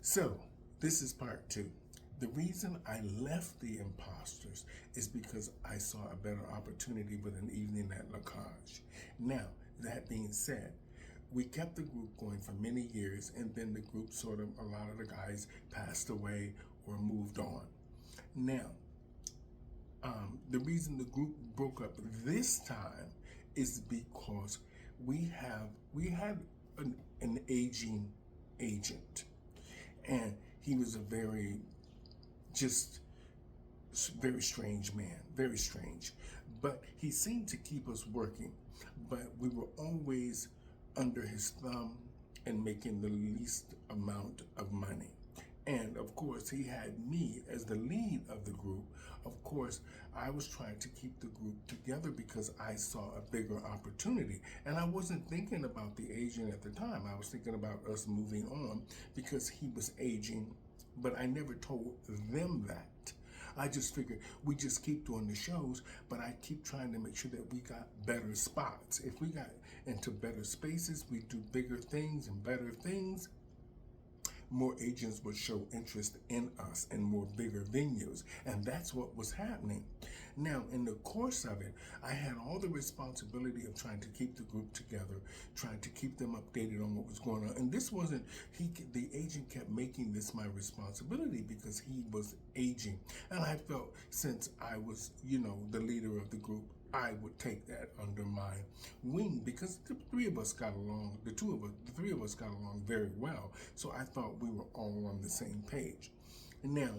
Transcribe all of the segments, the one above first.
So, this is part two. The reason I left the Impostors is because I saw a better opportunity with an evening at La Cage. Now, that being said, we kept the group going for many years, and then the group a lot of the guys passed away or moved on. Now, the reason the group broke up this time is because we had an aging agent, and he was a just very strange man, very strange. But he seemed to keep us working, but we were always under his thumb and making the least amount of money. And of course, he had me as the lead of the group. Of course, I was trying to keep the group together because I saw a bigger opportunity. And I wasn't thinking about the agent at the time. I was thinking about us moving on because he was aging, but I never told them that. I just figured we just keep doing the shows, but I keep trying to make sure that we got better spots. If we got into better spaces, we do bigger things and better things, more agents would show interest in us in more bigger venues. And that's what was happening. Now, in the course of it, I had all the responsibility of trying to keep the group together, trying to keep them updated on what was going on. And this wasn't, the agent kept making this my responsibility because he was aging. And I felt since I was, the leader of the group, I would take that under my wing because the three of us got along, the three of us got along very well. So I thought we were all on the same page. Now,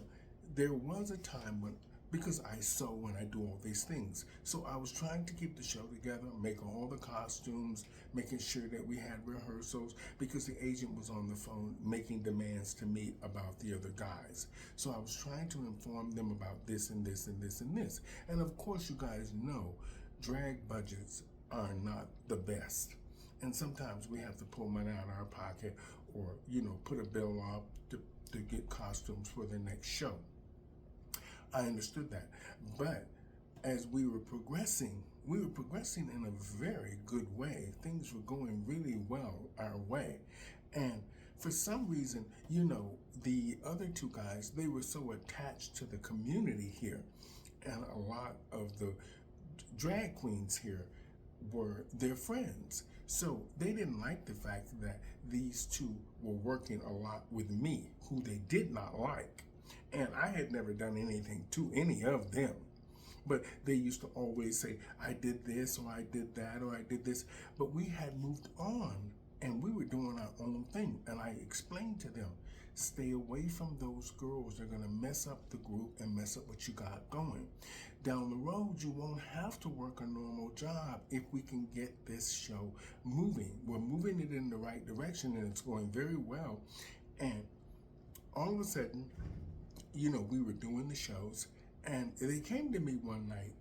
there was a time because I sew and I do all these things. So I was trying to keep the show together, make all the costumes, making sure that we had rehearsals because the agent was on the phone making demands to me about the other guys. So I was trying to inform them about this and this and this and this. And of course, you guys know, drag budgets are not the best. And sometimes we have to pull money out of our pocket or, put a bill up to get costumes for the next show. I understood that. But as we were progressing in a very good way. Things were going really well our way. And for some reason, the other two guys, they were so attached to the community here. And a lot of the drag queens here were their friends. So they didn't like the fact that these two were working a lot with me, who they did not like. And I had never done anything to any of them. But they used to always say, I did this, or I did that, or I did this. But we had moved on, and we were doing our own thing. And I explained to them, stay away from those girls. They're going to mess up the group and mess up what you got going. Down the road, you won't have to work a normal job if we can get this show moving. We're moving it in the right direction, and it's going very well. And all of a sudden, we were doing the shows, and they came to me one night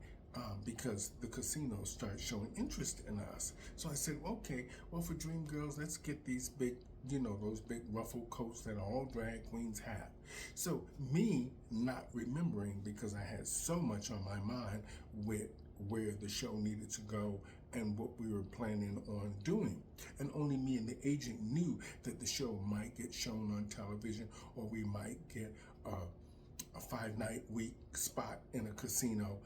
because the casinos started showing interest in us. So I said, okay, well, for Dream Girls, let's get these big, those big ruffle coats that all drag queens have. So me not remembering, because I had so much on my mind with where the show needed to go and what we were planning on doing. And only me and the agent knew that the show might get shown on television, or we might get a 5-night week spot in a casino.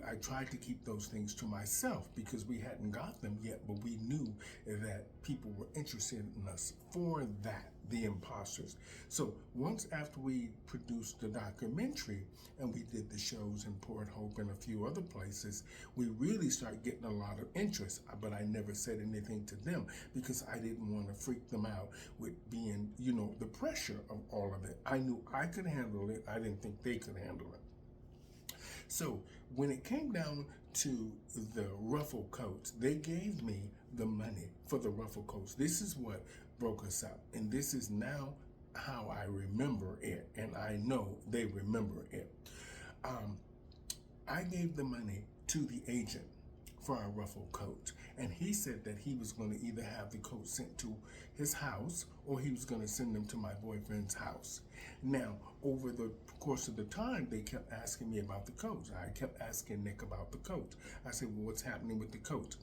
I tried to keep those things to myself because we hadn't got them yet, but we knew that people were interested in us for that, the Impostors. So once after we produced the documentary and we did the shows in Port Hope and a few other places, we really started getting a lot of interest, but I never said anything to them because I didn't want to freak them out with being, the pressure of all of it. I knew I could handle it. I didn't think they could handle it. So when it came down to the ruffle coats, they gave me the money for the ruffle coats. This is what broke us up. And this is now how I remember it. And I know they remember it. I gave the money to the agent for our ruffle coat. And he said that he was going to either have the coat sent to his house or he was going to send them to my boyfriend's house. Now, over the course of the time, they kept asking me about the coat. I kept asking Nick about the coat. I said, well, what's happening with the coat?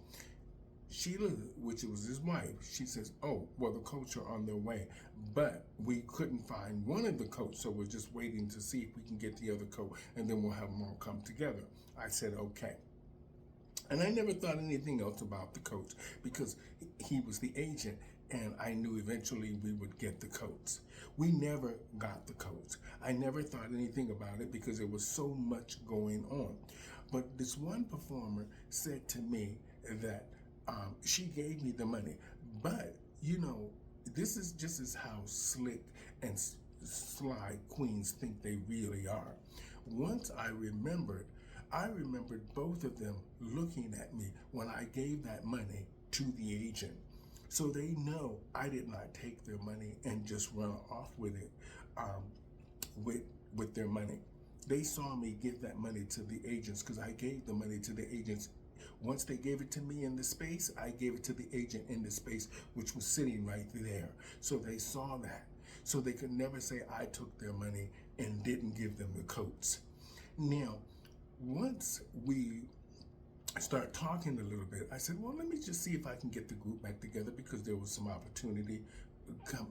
Sheila, which was his wife, she says, oh, well, the coats are on their way, but we couldn't find one of the coats, so we're just waiting to see if we can get the other coat, and then we'll have them all come together. I said, okay. And I never thought anything else about the coats because he was the agent, and I knew eventually we would get the coats. We never got the coats. I never thought anything about it because there was so much going on. But this one performer said to me that she gave me the money. But, you know, this is just as how slick and sly queens think they really are. Once I remembered both of them looking at me when I gave that money to the agent. So they know I did not take their money and just run off with it, with their money. They saw me give that money to the agents because I gave the money to the agents. Once they gave it to me in the space, I gave it to the agent in the space, which was sitting right there. So they saw that. So they could never say I took their money and didn't give them the coats. Now, once we start talking a little bit, I said, well, let me just see if I can get the group back together because there was some opportunity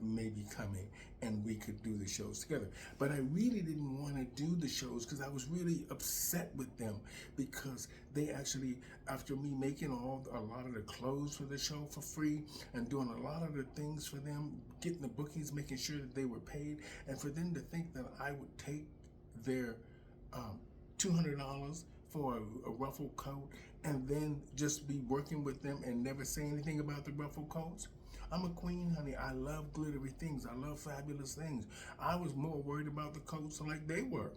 maybe coming and we could do the shows together. But I really didn't want to do the shows because I was really upset with them because they actually, after me making a lot of the clothes for the show for free and doing a lot of the things for them, getting the bookings, making sure that they were paid, and for them to think that I would take their $200 for a ruffle coat and then just be working with them and never say anything about the ruffle coats. I'm a queen, honey. I love glittery things. I love fabulous things. I was more worried about the coats like they were.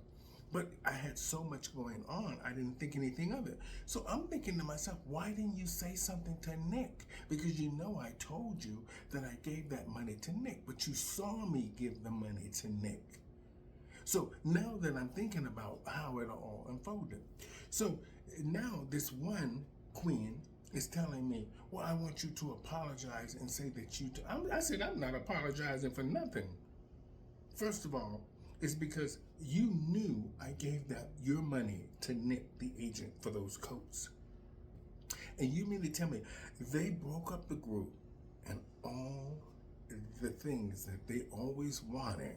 But I had so much going on, I didn't think anything of it. So I'm thinking to myself, why didn't you say something to Nick? Because you know I told you that I gave that money to Nick, but you saw me give the money to Nick. So now that I'm thinking about how it all unfolded. So now this one queen is telling me, well, I want you to apologize and say that I said, I'm not apologizing for nothing. First of all, it's because you knew I gave your money to Nick, the agent, for those coats. And you mean to tell me they broke up the group and all the things that they always wanted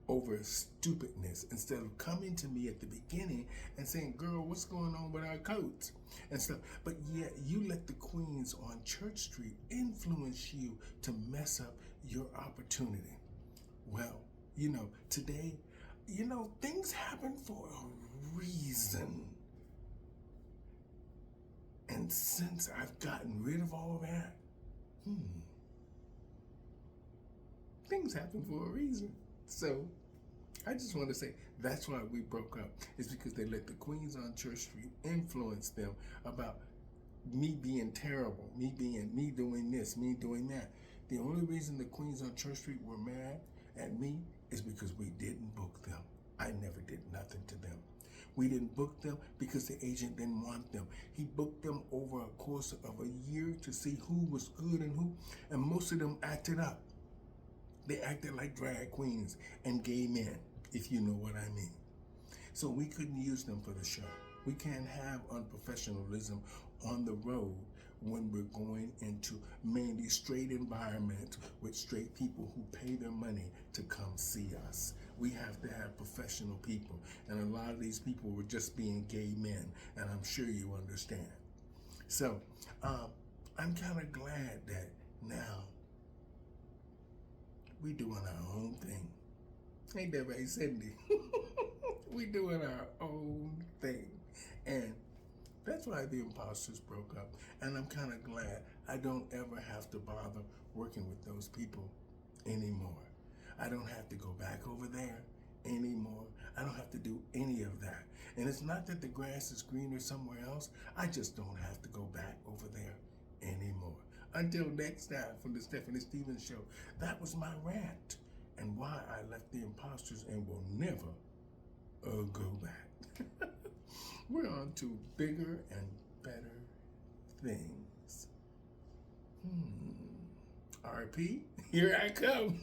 over stupidness instead of coming to me at the beginning and saying, girl, what's going on with our coats and stuff. But yet you let the queens on Church Street influence you to mess up your opportunity. Well, you know, today, you know, things happen for a reason. And since I've gotten rid of all that, things happen for a reason. So I just want to say that's why we broke up. It's because they let the queens on Church Street influence them about me being terrible, me doing this, me doing that. The only reason the queens on Church Street were mad at me is because we didn't book them. I never did nothing to them. We didn't book them because the agent didn't want them. He booked them over a course of a year to see who was good and most of them acted up. They acted like drag queens and gay men, if you know what I mean. So we couldn't use them for the show. We can't have unprofessionalism on the road when we're going into mainly straight environments with straight people who pay their money to come see us. We have to have professional people, and a lot of these people were just being gay men, and I'm sure you understand. So I'm kind of glad that now we doing our own thing. Ain't that right, Cindy? We doing our own thing. And that's why the Impostors broke up. And I'm kind of glad I don't ever have to bother working with those people anymore. I don't have to go back over there anymore. I don't have to do any of that. And it's not that the grass is greener somewhere else. I just don't have to go back over there anymore. Until next time from the Stephanie Stevens Show, that was my rant and why I left the Impostors and will never go back. We're on to bigger and better things. RP, here I come.